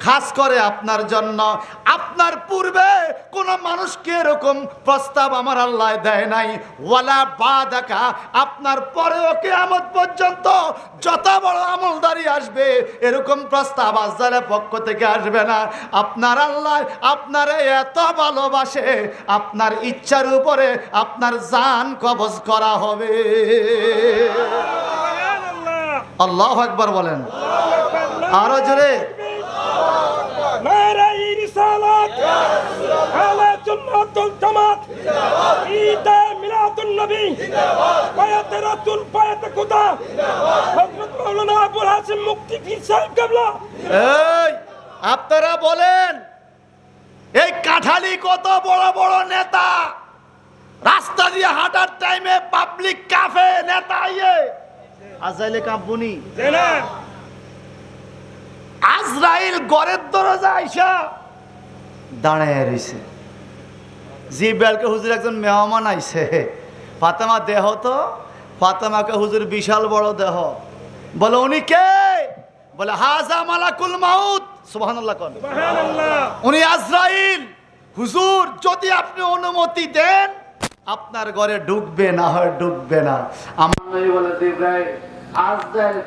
খাস করে আপনার জন্য। আপনার পূর্বে কোন মানুষকে এরকম প্রস্তাব আমার আল্লাহ দেয় নাই। ওয়ালা বাদাকা, আপনার পরেও কিয়ামত পর্যন্ত যত বড় আমলদারি আসবে এরকম প্রস্তাব আল্লাহর পক্ষ থেকে আসবে না। আপনার আল্লাহ আপনারে এত ভালোবাসে, আপনার ইচ্ছার উপরে আপনার জান কবজ করা হবে। আল্লাহু আকবার বলেন আরো জোরে। নারায়ে রিসালাত, আহলে সুন্নাতুল জামাত, ঈদে মিলাদুন নবী, বায়াতে রাসূল, বায়াতে খোদা, হযরত মাওলানা আবুল হাশিম মুফতি পীর সাহেব কেবলা। এই আপনারা বলেন, এই কাঠালি কত বড় বড় নেতা, রাস্তা দিয়ে হাঁটার টাইমে পাবলিক কাফে নেতা আইয়ে আজাইলে কাঁপুনি। আজরাইল ঘরের দরজা আইসা দাঁড়ায় রইছে। জিব্রাইলকে হুজুর একজন মেহমান আইছে, ফাতেমা দেহ তো। ফাতেমাকে হুজুর বিশাল বড় দেহ। বলে উনি কে? বলে হাজা মালাকুল মাউত। সুবহানাল্লাহ কোন? উনি আজরাইল। হুজুর যদি আপনি অনুমতি দেন আপনার ঘরে ঢুকবে, না হয় ঢুকবে না। আমার নবী বলে জিব্রাইল আজরাইল